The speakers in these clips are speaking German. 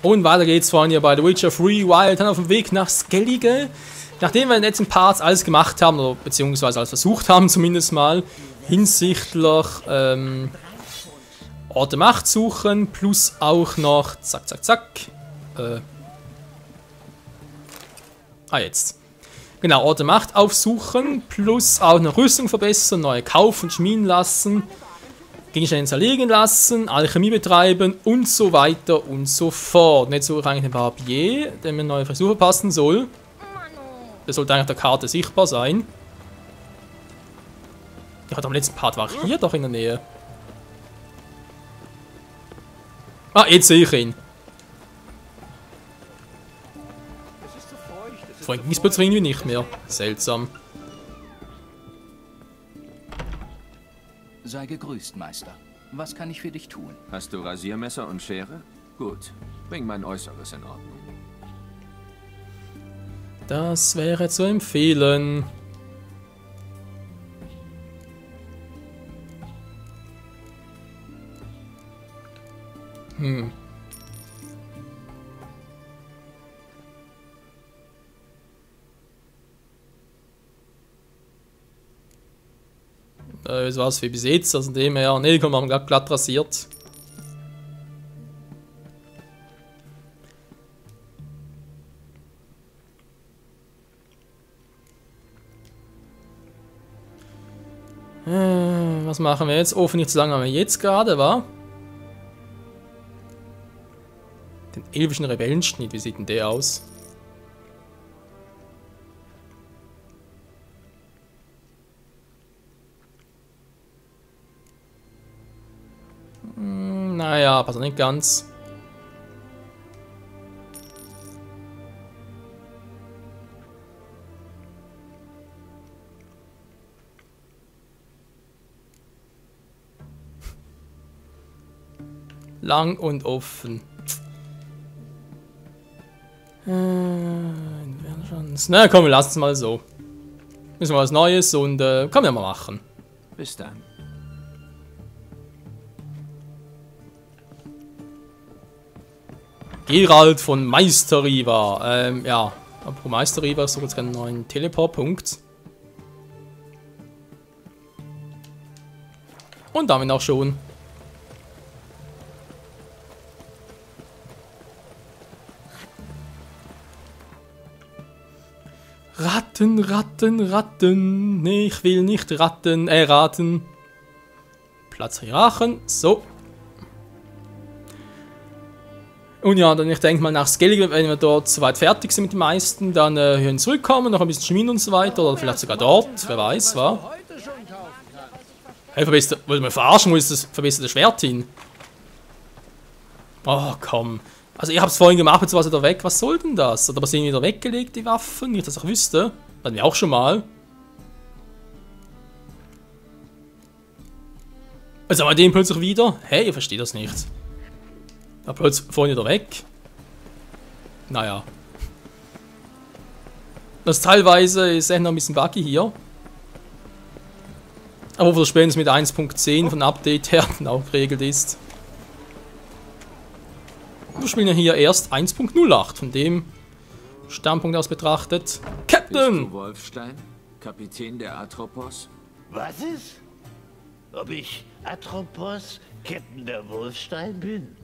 Und weiter geht's vorhin hier bei The Witcher 3 Wild, dann auf dem Weg nach Skellige. Nachdem wir in den letzten Parts alles gemacht haben, oder beziehungsweise alles versucht haben zumindest mal, hinsichtlich Ort der Macht suchen, plus auch noch, zack, zack, zack, jetzt. Genau, Ort der Macht aufsuchen, plus auch noch Rüstung verbessern, neue kaufen, schmieden lassen, Gegenstände zerlegen lassen, Alchemie betreiben und so weiter und so fort. Und jetzt suche ich eigentlich den Barbier, der mir eine neue Frisur passen soll. Der sollte eigentlich auf der Karte sichtbar sein. Der hat am letzten Part war hier doch in der Nähe. Ah, jetzt sehe ich ihn. Vorhin ging es plötzlich irgendwie nicht mehr. Seltsam. Sei gegrüßt, Meister. Was kann ich für dich tun? Hast du Rasiermesser und Schere? Gut, bring mein Äußeres in Ordnung. Das wäre zu empfehlen. Das war's wie bis jetzt, also dem her. Ne, die kommen haben glatt rasiert. Was machen wir jetzt? Offen nicht so lange haben wir jetzt gerade, wa? Den elfischen Rebellenschnitt, wie sieht denn der aus? Naja, passt nicht ganz. Lang und offen. Na komm, wir lassen es mal so. Müssen wir was Neues und können wir mal machen. Bis dann. Geralt von Meister-Riva. Ja, apropos Meister-Riva, ich suche jetzt einen neuen Teleport-Punkt. Und damit auch schon. Ratten, Ratten, Ratten. Nee, ich will nicht raten. Platz Hierarchen. So. Und ja, dann ich denke mal nach Skellige, wenn wir dort soweit fertig sind mit den meisten, dann hierhin zurückkommen, noch ein bisschen schmieden und so weiter. Oder vielleicht sogar dort, wer weiß, wa? Hey, wollt ihr mich verarschen, wo ist das verbesserte Schwert hin? Oh, komm. Also ich hab's vorhin gemacht, jetzt war sie da weg. Was soll denn das? Oder aber sind wieder weggelegt, die Waffen? Nicht, dass ich wüsste. Hatten wir auch schon mal. Also haben wir den plötzlich wieder? Hey, ich verstehe das nicht. Da plötzlich vorhin wieder weg. Naja. Das teilweise ist echt noch ein bisschen buggy hier. Aber wo das spätestens mit 1.10 von Update her auch geregelt ist. Wir spielen ja hier erst 1.08, von dem Standpunkt aus betrachtet. Captain! Bist du Wolfstein? Kapitän der Atropos? Was ist? Ob ich Atropos, Captain der Wolfstein bin?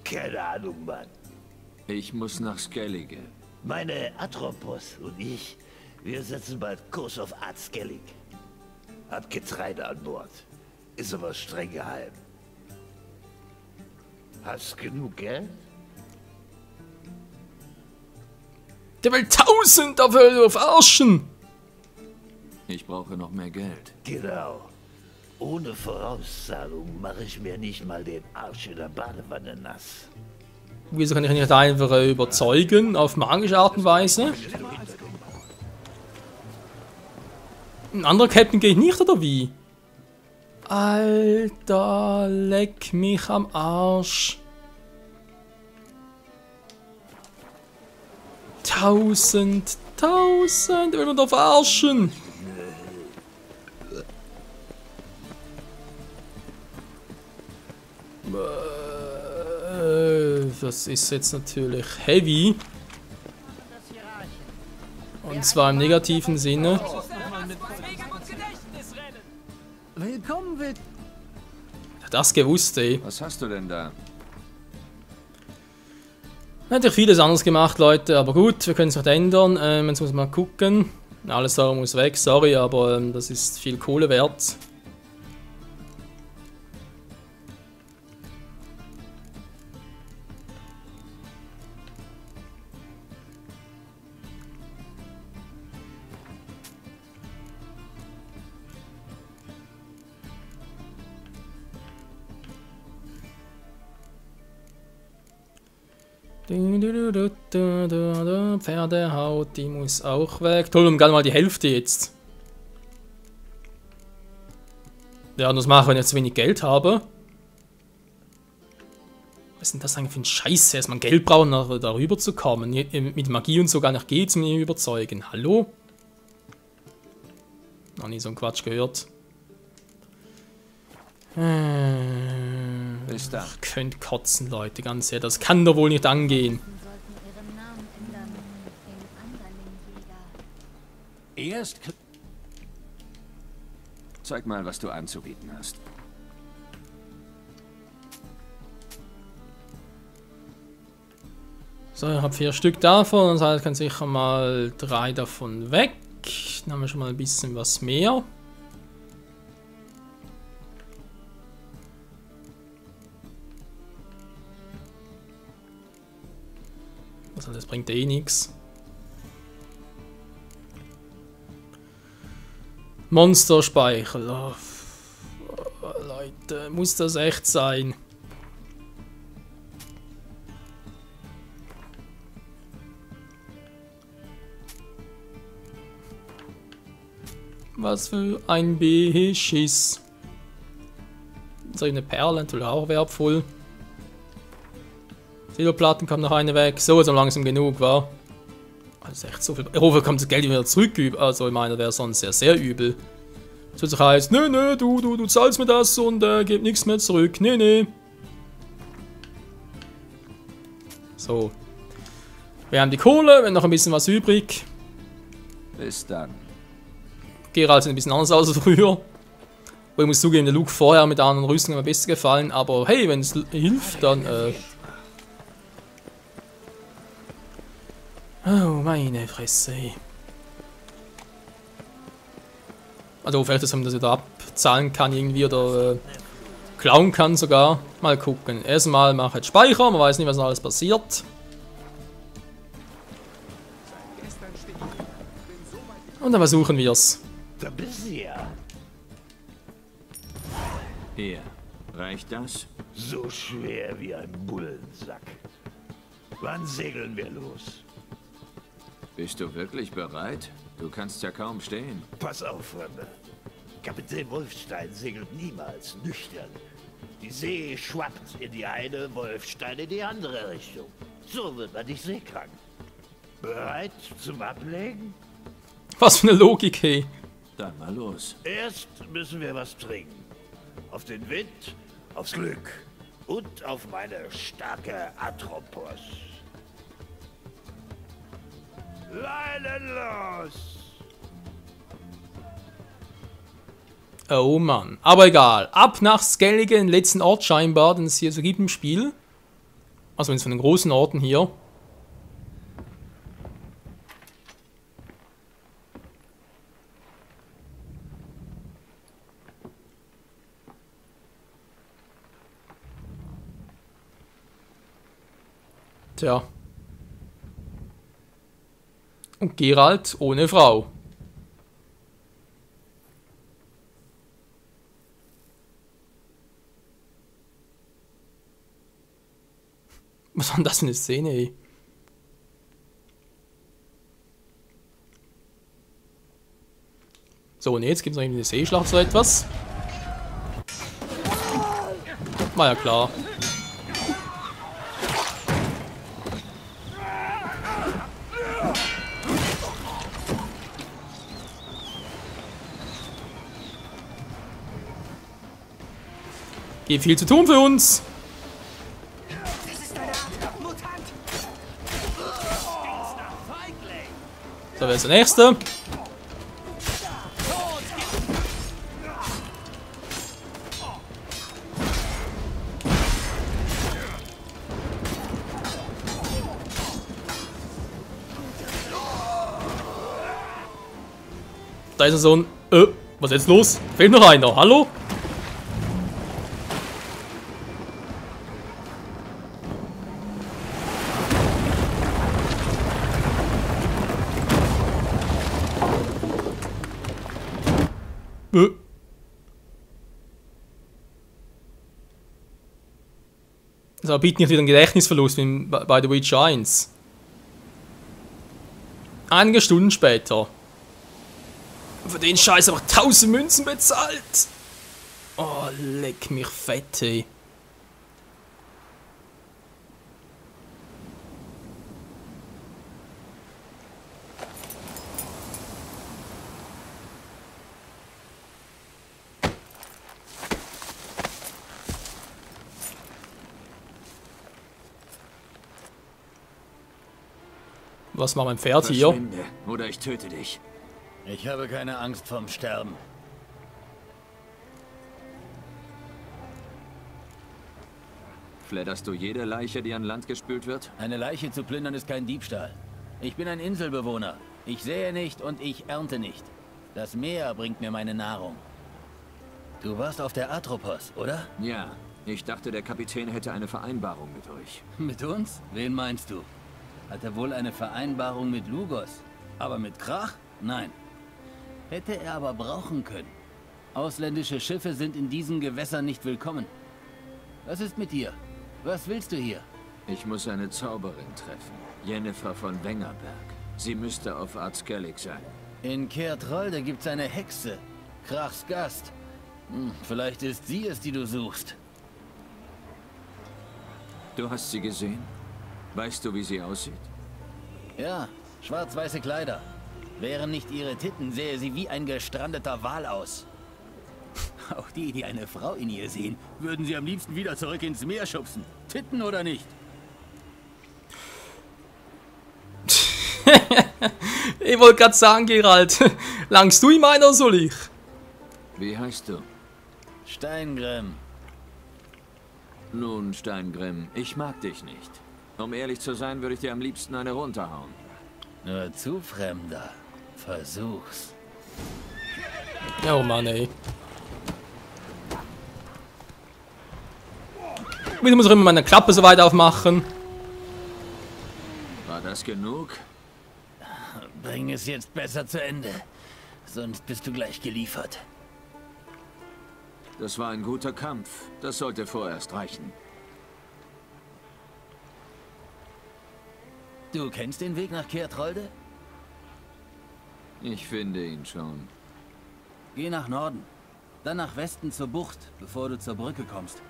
Keine Ahnung, Mann. Ich muss nach Skellige. Meine Atropos und ich, wir setzen bald Kurs auf Art Skellig. Hab Getreide an Bord. Ist aber streng geheim. Hast genug Geld? Der will 1000 dafür verarschen! Ich brauche noch mehr Geld. Genau. Ohne Vorauszahlung mache ich mir nicht mal den Arsch in der Badewanne nass. Wieso kann ich ihn nicht einfach überzeugen, auf magische Art und Weise? Ein anderer Captain geht nicht, oder wie? Alter, leck mich am Arsch. 1000, der will man doch verarschen. das ist jetzt natürlich heavy. Und zwar im negativen Sinne. Willkommen, Das gewusst, ey. Was hast du denn da? Hätte ich vieles anderes gemacht, Leute, aber gut, wir können es noch ändern. Jetzt muss man mal gucken. Alles Sauer muss weg, sorry, aber das ist viel Kohle wert. Pferdehaut, die muss auch weg. Toll, um gerade mal die Hälfte jetzt. Ja, und das mache ich, wenn ich zu wenig Geld habe. Was ist denn das eigentlich für ein Scheiß? Erstmal Geld brauchen, um darüber zu kommen. Mit Magie und so gar nicht geht's, mich überzeugen. Hallo? Noch nie so einen Quatsch gehört. Bis dann. Ich könnte kotzen, Leute, ganz ehrlich. Das kann doch wohl nicht angehen. Erst... Zeig mal, was du anzubieten hast. So, ich habe 4 Stück davon, das heißt, ich kann sicher mal 3 davon weg. Dann haben wir schon mal ein bisschen was mehr. Also das bringt eh nichts. Monsterspeichel. Oh, Leute, muss das echt sein? Was für ein Beschiss. So eine Perle, natürlich auch wertvoll. Silberplatten kommt noch eine weg. So, jetzt langsam genug, war. Also echt so viel. Ich hoffe, kommt das Geld wieder zurück. Also, ich meine, wäre sonst sehr, sehr übel. So sich heißt, nö, du zahlst mir das und gib nichts mehr zurück. Nee. So. Wir haben die Kohle, wenn noch ein bisschen was übrig. Bis dann. Geralt sieht ein bisschen anders aus als früher. Wo ich muss zugeben, der Look vorher mit anderen Rüstungen hat mir besser gefallen. Aber hey, wenn es hilft, dann oh, meine Fresse. Also vielleicht, dass man das wieder abzahlen kann irgendwie oder klauen kann sogar. Mal gucken. Erstmal mache ich jetzt Speicher, man weiß nicht, was noch alles passiert. Und dann versuchen wir es. Da bist du ja. Hier. Reicht das? So schwer wie ein Bullensack. Wann segeln wir los? Bist du wirklich bereit? Du kannst ja kaum stehen. Pass auf, Fremde. Kapitän Wolfstein segelt niemals nüchtern. Die See schwappt in die eine, Wolfstein in die andere Richtung. So wird man nicht seekrank. Bereit zum Ablegen? Was für eine Logik, hey. Dann mal los. Erst müssen wir was trinken. Auf den Wind, aufs Glück und auf meine starke Atropos. Leinen los! Oh Mann. Aber egal. Ab nach Skellige, den letzten Ort scheinbar, den es hier so gibt im Spiel. Also wenn es von den großen Orten hier. Tja. Und Geralt ohne Frau. Was war denn das für eine Szene, ey? So, und jetzt gibt es noch eine Seeschlacht so etwas. War ja klar. Gibt viel zu tun für uns. So, wer ist der Nächste? Da ist so ein... was ist jetzt los? Fehlt noch einer. Hallo? Also bitte nicht wieder einen Gedächtnisverlust wie bei The Witcher 1. Einige Stunden später. Für den Scheiß aber 1000 Münzen bezahlt. Oh, leck mich fett, ey. Was macht mein Pferd hier? Verschwinde, oder ich töte dich. Ich habe keine Angst vorm Sterben. Fledderst du jede Leiche, die an Land gespült wird? Eine Leiche zu plündern ist kein Diebstahl. Ich bin ein Inselbewohner. Ich sähe nicht und ich ernte nicht. Das Meer bringt mir meine Nahrung. Du warst auf der Atropos, oder? Ja, ich dachte, der Kapitän hätte eine Vereinbarung mit euch. Mit uns? Wen meinst du? Hat er wohl eine Vereinbarung mit Lugos? Aber mit Krach? Nein. Hätte er aber brauchen können. Ausländische Schiffe sind in diesen Gewässern nicht willkommen. Was ist mit dir? Was willst du hier? Ich muss eine Zauberin treffen. Jennifer von Wengerberg. Sie müsste auf Artskellig sein. In Kertrolde gibt's eine Hexe. Krachs Gast. Vielleicht ist sie es, die du suchst. Du hast sie gesehen? Weißt du, wie sie aussieht? Ja, schwarz-weiße Kleider. Wären nicht ihre Titten, sähe sie wie ein gestrandeter Wal aus. Auch die eine Frau in ihr sehen, würden sie am liebsten wieder zurück ins Meer schubsen. Titten oder nicht? Ich wollte gerade sagen, Geralt, langst du ihm ein oder soll ich? Wie heißt du? Steingrim. Nun, Steingrim, ich mag dich nicht. Um ehrlich zu sein, würde ich dir am liebsten eine runterhauen. Nur zu Fremder. Versuch's. Oh Mann, ey. Wieso muss ich immer meine Klappe so weit aufmachen? War das genug? Bring es jetzt besser zu Ende. Sonst bist du gleich geliefert. Das war ein guter Kampf. Das sollte vorerst reichen. Du kennst den Weg nach Kertrolde? Ich finde ihn schon. Geh nach Norden. Dann nach Westen zur Bucht, bevor du zur Brücke kommst.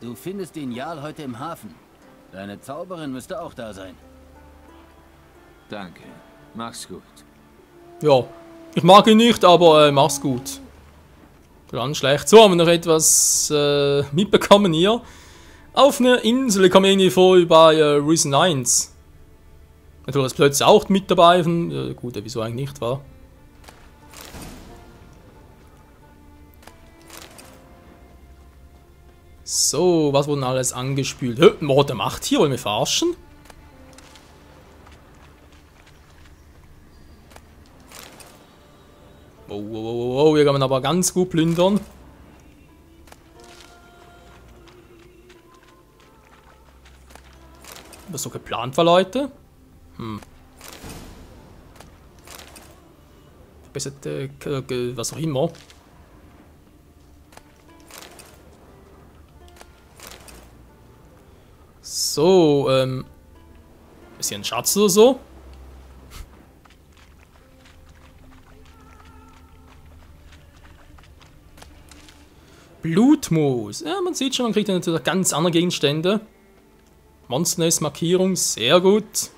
Du findest den Jarl heute im Hafen. Deine Zauberin müsste auch da sein. Danke. Mach's gut. Ja, ich mag ihn nicht, aber mach's gut. Ganz schlecht. So, haben wir noch etwas mitbekommen hier. Auf einer Insel kam irgendwie vor bei Risen 1. Natürlich ist plötzlich auch mit dabei. Gut, wieso eigentlich nicht, war? So, was wurden alles angespült? Was der macht hier? Wollen wir verarschen? Oh, hier kann man aber ganz gut plündern. Was so geplant war, Leute? Verbesserte, was auch immer. So, ist hier ein Schatz oder so? Blutmoos. Ja, man sieht schon, man kriegt ja natürlich ganz andere Gegenstände. Monsternest-Markierung, sehr gut.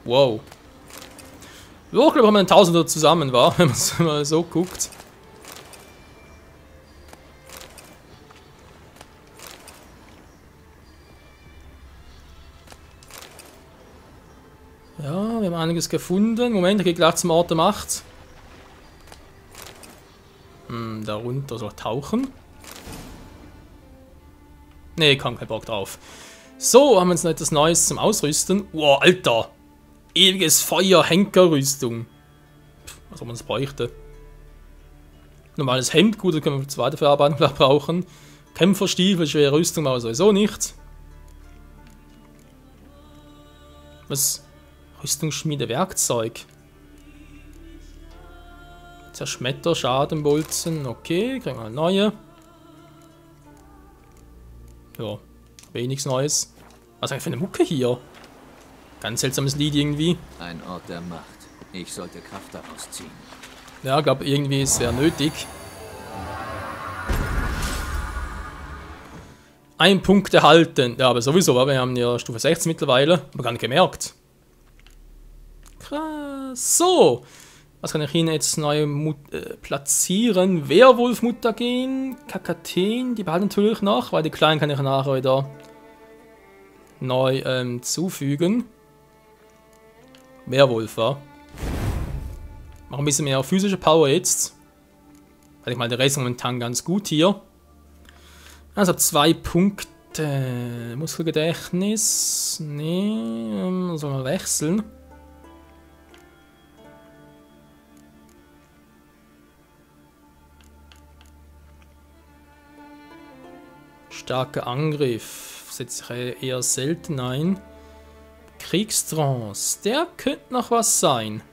Wow. Ja, ich glaube, haben wir einen Tausender zusammen, war, wenn man es mal so guckt. Ja, wir haben einiges gefunden. Moment, ich gehe gleich zum Ort der Macht. Da runter soll tauchen. Nee, kann kein Bock drauf. So, haben wir jetzt noch etwas Neues zum Ausrüsten. Wow, Alter! Ewiges Feuer, Henkerrüstung. Was man das bräuchte. Normales Hemd, gut, das können wir für die zweite Verarbeitung vielleicht brauchen. Kämpferstiefel, schwere Rüstung, aber sowieso nicht. Was? Rüstungsschmiede, Werkzeug. Zerschmetter, Schadenbolzen, okay, kriegen wir eine neue. Ja, wenig Neues. Was ist eigentlich für eine Mucke hier? Ganz seltsames Lied irgendwie. Ein Ort der Macht. Ich sollte Kraft daraus ziehen. Ja, ich glaube irgendwie ist es sehr nötig. Ein Punkt erhalten. Ja, aber sowieso, wir haben ja Stufe 16 mittlerweile. Aber gar nicht gemerkt. Krass. So. Was kann ich Ihnen jetzt neu platzieren? Werwolf-Mutagen, Kakteen, die behalten natürlich noch, weil die kleinen kann ich nachher wieder neu zufügen. Werwolf, ja. Mach ein bisschen mehr physische Power jetzt. Weil ich mal der Rest momentan ganz gut hier. Also 2 Punkte. Muskelgedächtnis. Nee, soll man wechseln. Starker Angriff. Setze ich eher selten ein. Kriegstrance. Der könnte noch was sein.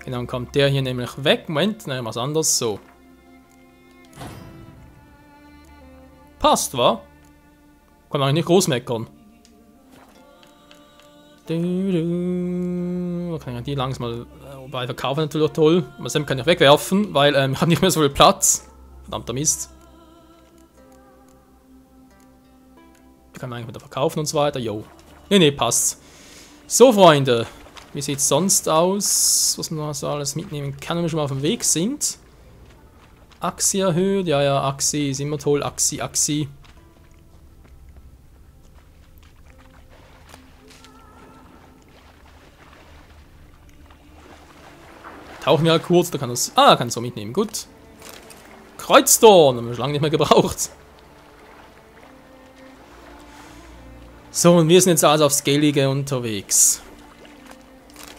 Genau, dann kommt der hier nämlich weg. Moment, nein, was anderes. So. Passt, wa? Kann man eigentlich nicht groß meckern. Da kann ich die langsam mal bei verkaufen, natürlich toll. Sam kann ich wegwerfen, weil ich habe nicht mehr so viel Platz. Verdammter Mist. Die kann man eigentlich wieder verkaufen und so weiter. Jo. Nee, passt. So, Freunde. Wie sieht es sonst aus? Was man so alles mitnehmen kann, wenn wir schon mal auf dem Weg sind. Axi erhöht. Ja, Axi ist immer toll. Axi. Tauchen wir halt kurz, da kann das. Kann so mitnehmen, gut. Kreuzdorn, haben wir schon lange nicht mehr gebraucht. So, und wir sind jetzt also auf Skellige unterwegs.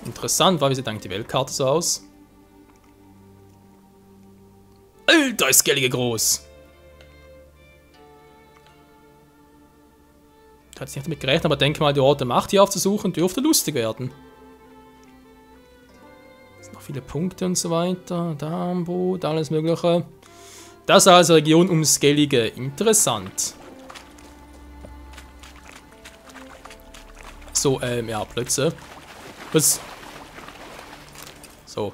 Interessant, wie sieht eigentlich die Weltkarte so aus? Alter, ist Skellige groß! Ich hatte nicht damit gerechnet, aber denke mal, die Orte Macht hier aufzusuchen, dürfte lustig werden. Viele Punkte und so weiter. Darmboot, alles mögliche. Das ist also Region um Skellige. Interessant. So, ja, Plötze. Was? So.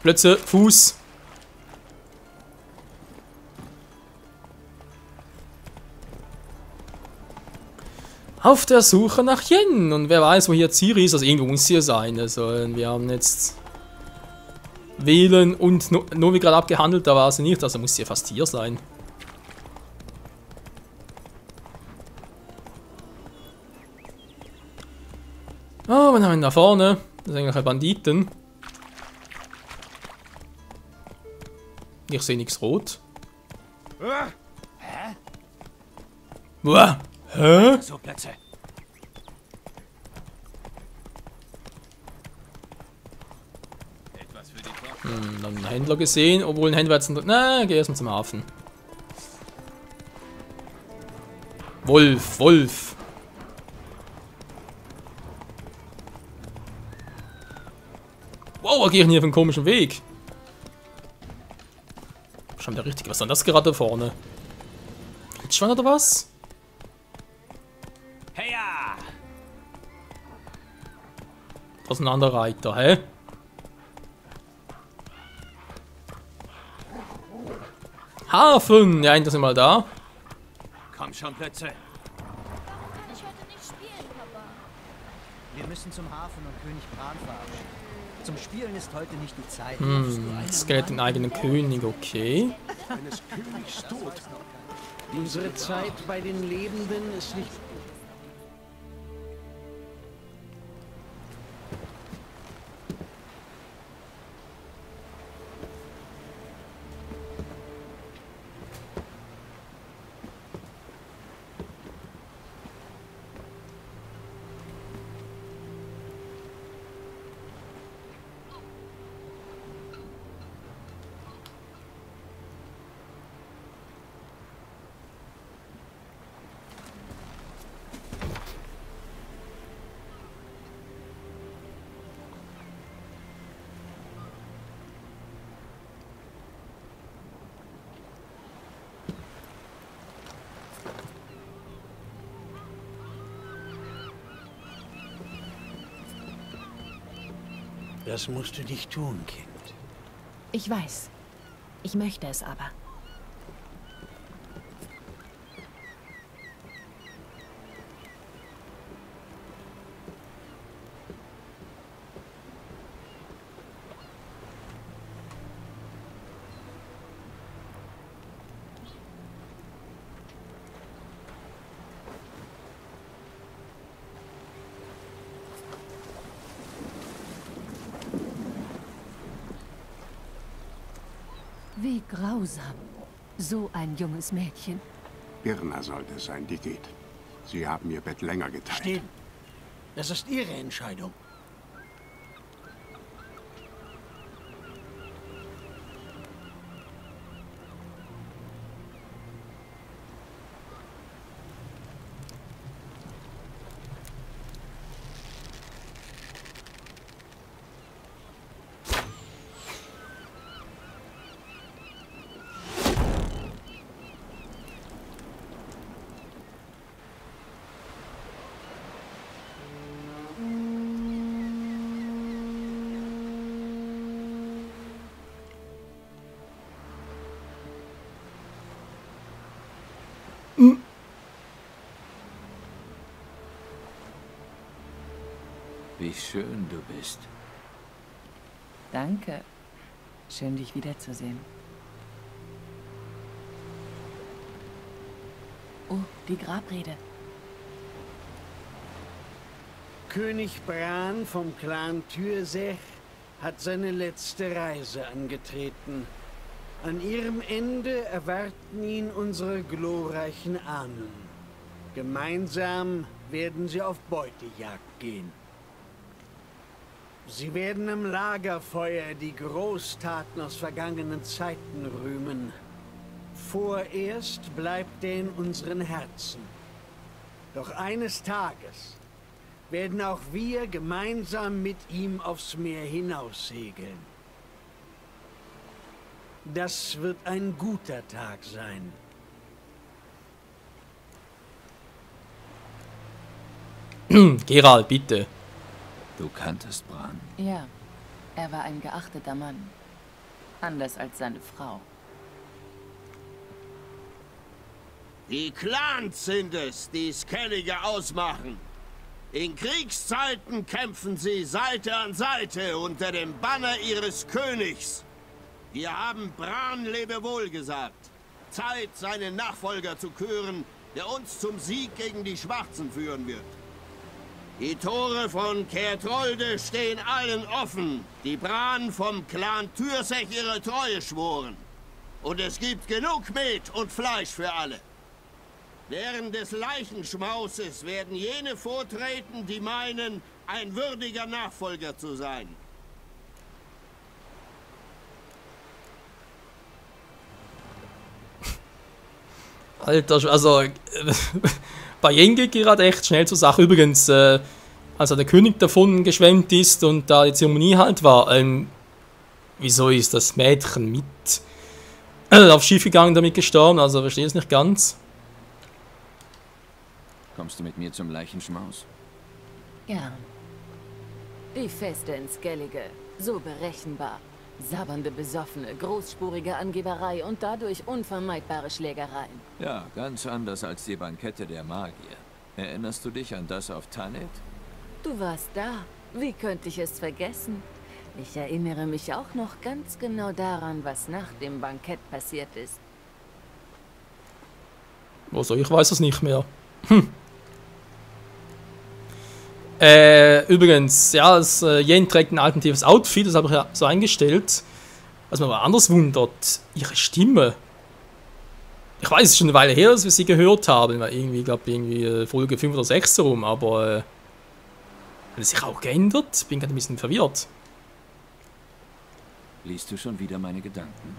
Plötze, Fuß. Auf der Suche nach Yen. Und wer weiß, wo hier Ciri ist. Also irgendwo muss sie hier sein. Also wir haben jetzt Wählen und Novi gerade abgehandelt. Da war sie nicht. Also muss sie ja fast hier sein. Oh, was haben wir da vorne? Das sind irgendwelche Banditen. Ich sehe nichts rot. Hä? Uah. Hä? So Plätze. Etwas für die Tochter. Dann einen Händler gesehen, obwohl ein Händler jetzt... Na, geh erstmal zum Hafen. Wolf. Wow, gehe ich hier auf einen komischen Weg. Schon der richtige. Was war das gerade da vorne? Klitschwein oder was? Heya! Das ist ein anderer Reiter, hä? Hafen! Ja, endlich sind wir mal da. Komm schon, Plätze. Ich wollte nicht spielen, Papa. Wir müssen zum Hafen und König Bran verabschieden. Zum Spielen ist heute nicht die Zeit. Skelett den eigenen König, okay. Eines Königs Tod. Unsere Zeit bei den Lebenden ist nicht... Das musst du nicht tun, Kind. Ich weiß. Ich möchte es aber. Wie grausam. So ein junges Mädchen. Birna sollte es sein, die geht. Sie haben ihr Bett länger geteilt. Stehen. Das ist Ihre Entscheidung. Wie schön du bist. Danke. Schön, dich wiederzusehen. Oh, die Grabrede. König Bran vom Clan Tyrsech hat seine letzte Reise angetreten. An ihrem Ende erwarten ihn unsere glorreichen Ahnen. Gemeinsam werden sie auf Beutejagd gehen. Sie werden am Lagerfeuer die Großtaten aus vergangenen Zeiten rühmen. Vorerst bleibt er in unseren Herzen. Doch eines Tages werden auch wir gemeinsam mit ihm aufs Meer hinaussegeln. Das wird ein guter Tag sein. Geralt, bitte. Du kanntest Bran? Ja, er war ein geachteter Mann. Anders als seine Frau. Die Clans sind es, die Skellige ausmachen. In Kriegszeiten kämpfen sie Seite an Seite unter dem Banner ihres Königs. Wir haben Bran Lebewohl gesagt. Zeit, seinen Nachfolger zu küren, der uns zum Sieg gegen die Schwarzen führen wird. Die Tore von Kertrolde stehen allen offen, die Bran vom Clan Tyrsech ihre Treue schworen. Und es gibt genug Met und Fleisch für alle. Während des Leichenschmauses werden jene vortreten, die meinen, ein würdiger Nachfolger zu sein. Alter, also bei Jenge geht gerade echt schnell zur Sache. Übrigens, als der König davon geschwemmt ist und da die Zeremonie halt war, wieso ist das Mädchen mit aufs Schiff gegangen, damit gestorben? Also verstehe es nicht ganz. Kommst du mit mir zum Leichenschmaus? Gern. Die Feste in Skellige. So berechenbar. Sabbernde Besoffene, großspurige Angeberei und dadurch unvermeidbare Schlägereien. Ja, ganz anders als die Bankette der Magier. Erinnerst du dich an das auf Tannet? Du warst da. Wie könnte ich es vergessen? Ich erinnere mich auch noch ganz genau daran, was nach dem Bankett passiert ist. Also, ich weiß es nicht mehr. Übrigens, ja, Yen trägt ein alternatives Outfit, das habe ich ja so eingestellt. Was mich aber anders wundert, ihre Stimme. Ich weiß, es ist schon eine Weile her, dass wir sie gehört haben, weil irgendwie, ich glaube, Folge 5 oder 6 rum, aber hat es sich auch geändert? Bin gerade ein bisschen verwirrt. Liest du schon wieder meine Gedanken?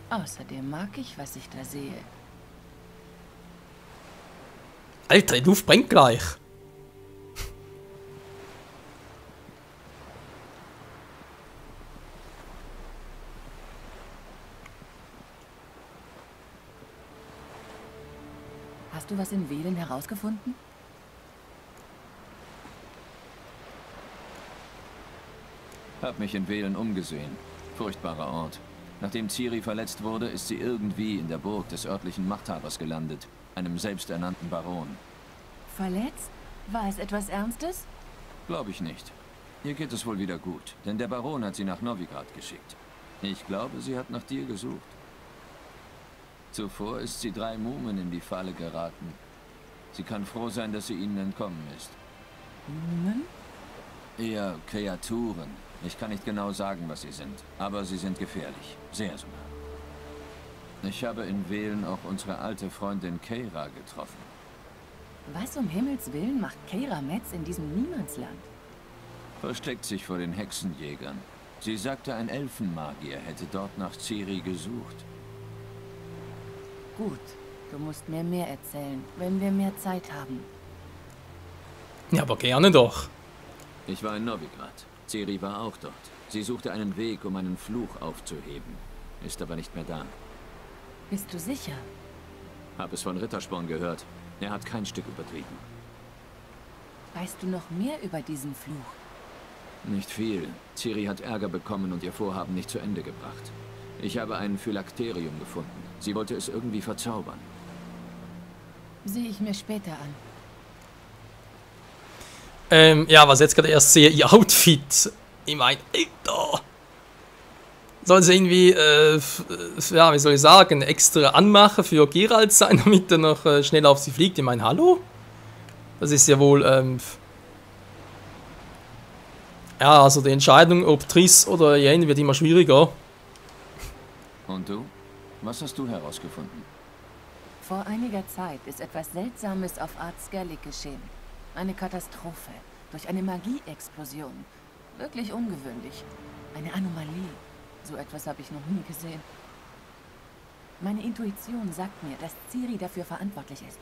Außerdem mag ich, was ich da sehe. Alter, die Luft brennt gleich. Hast du was in Velen herausgefunden? Hab mich in Velen umgesehen. Furchtbarer Ort. Nachdem Ciri verletzt wurde, ist sie irgendwie in der Burg des örtlichen Machthabers gelandet. Einem selbsternannten Baron. Verletzt? War es etwas Ernstes? Glaube ich nicht. Ihr geht es wohl wieder gut, denn der Baron hat sie nach Novigrad geschickt. Ich glaube, sie hat nach dir gesucht. Zuvor ist sie 3 Mumen in die Falle geraten. Sie kann froh sein, dass sie ihnen entkommen ist. Mumen? Eher Kreaturen. Ich kann nicht genau sagen, was sie sind, aber sie sind gefährlich. Sehr sogar. Ich habe in Velen auch unsere alte Freundin Keira getroffen. Was um Himmels Willen macht Keira Metz in diesem Niemandsland? Versteckt sich vor den Hexenjägern. Sie sagte, ein Elfenmagier hätte dort nach Ciri gesucht. Gut, du musst mir mehr erzählen, wenn wir mehr Zeit haben. Ja, aber gerne doch. Ich war in Novigrad. Ciri war auch dort. Sie suchte einen Weg, um einen Fluch aufzuheben. Ist aber nicht mehr da. Bist du sicher? Hab es von Rittersporn gehört. Er hat kein Stück übertrieben. Weißt du noch mehr über diesen Fluch? Nicht viel. Ciri hat Ärger bekommen und ihr Vorhaben nicht zu Ende gebracht. Ich habe ein Phylakterium gefunden. Sie wollte es irgendwie verzaubern. Sehe ich mir später an. Ja, was jetzt gerade erst sehe, ihr Outfit. Ich meine, Alter. Soll sie irgendwie, ja, wie soll ich sagen, extra anmachen für Geralt sein, damit er noch schnell auf sie fliegt? Ich meine, hallo? Das ist ja wohl, ja, also die Entscheidung, ob Triss oder Yen, wird immer schwieriger. Und du? Was hast du herausgefunden? Vor einiger Zeit ist etwas Seltsames auf Art Skellig geschehen. Eine Katastrophe. Durch eine Magieexplosion. Wirklich ungewöhnlich. Eine Anomalie. So etwas habe ich noch nie gesehen. Meine Intuition sagt mir, dass Ciri dafür verantwortlich ist.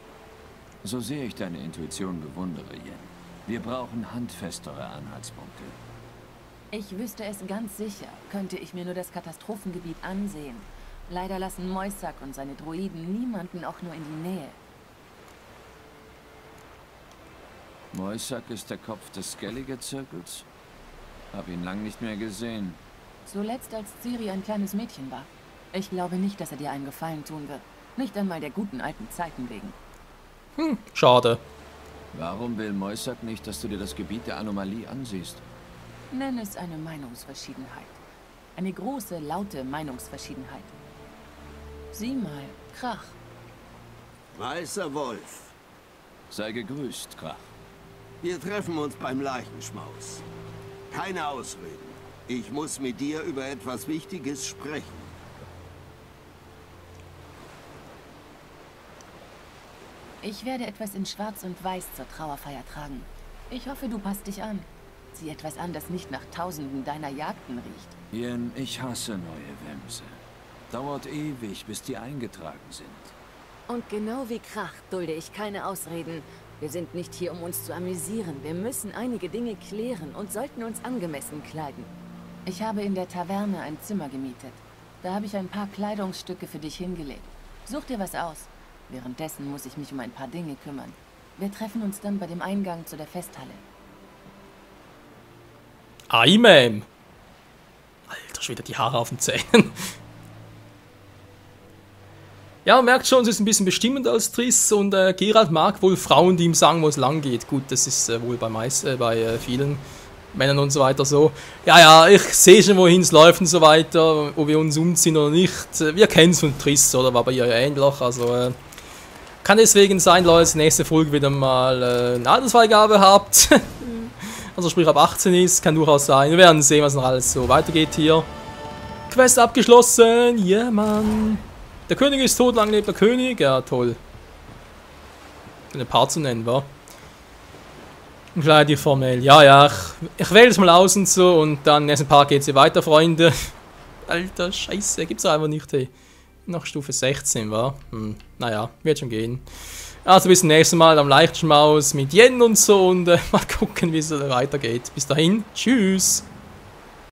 So sehr ich deine Intuition bewundere, Yen. Wir brauchen handfestere Anhaltspunkte. Ich wüsste es ganz sicher, könnte ich mir nur das Katastrophengebiet ansehen. Leider lassen Moisak und seine Droiden niemanden auch nur in die Nähe. Moisak ist der Kopf des Skellige-Zirkels? Hab ihn lang nicht mehr gesehen. Zuletzt, als Ciri ein kleines Mädchen war. Ich glaube nicht, dass er dir einen Gefallen tun wird. Nicht einmal der guten alten Zeiten wegen. Schade. Warum will Moisak nicht, dass du dir das Gebiet der Anomalie ansiehst? Nenn es eine Meinungsverschiedenheit. Eine große, laute Meinungsverschiedenheit. Sieh mal, Krach. Weißer Wolf. Sei gegrüßt, Krach. Wir treffen uns beim Leichenschmaus. Keine Ausreden. Ich muss mit dir über etwas Wichtiges sprechen. Ich werde etwas in Schwarz und Weiß zur Trauerfeier tragen. Ich hoffe, du passt dich an. Zieh etwas an, das nicht nach Tausenden deiner Jagden riecht. Yen, ich hasse neue Wämse. Dauert ewig, bis die eingetragen sind. Und genau wie Krach dulde ich keine Ausreden. Wir sind nicht hier, um uns zu amüsieren. Wir müssen einige Dinge klären und sollten uns angemessen kleiden. Ich habe in der Taverne ein Zimmer gemietet. Da habe ich ein paar Kleidungsstücke für dich hingelegt. Such dir was aus. Währenddessen muss ich mich um ein paar Dinge kümmern. Wir treffen uns dann bei dem Eingang zu der Festhalle. Ma'am. Alter, schon wieder die Haare auf den Zähnen. Ja, man merkt schon, sie ist ein bisschen bestimmend als Triss und Geralt mag wohl Frauen, die ihm sagen, wo es lang geht. Gut, das ist wohl bei vielen Männern und so weiter so. Ja, ich sehe schon, wohin es läuft und so weiter, ob wir uns umziehen oder nicht. Wir kennen es von Triss, oder? War bei ihr ja ähnlich, also kann deswegen sein, Leute, dass nächste Folge wieder mal eine Altersfreigabe habt. Also sprich ab 18 ist, kann durchaus sein. Wir werden sehen, was noch alles so weitergeht hier. Quest abgeschlossen, ja Mann. Der König ist tot, lang lebt der König. Ja, toll. Ein Paar zu nennen, wa? Relativ formell. Ja, ich wähle es mal aus und so und dann nächsten Part geht es weiter, Freunde. Alter, Scheiße, gibt's einfach nicht, hey. Noch Stufe 16, wa? Naja, wird schon gehen. Also bis zum nächsten Mal am Leichtschmaus mit Yen und so und mal gucken, wie es weitergeht. Bis dahin, tschüss.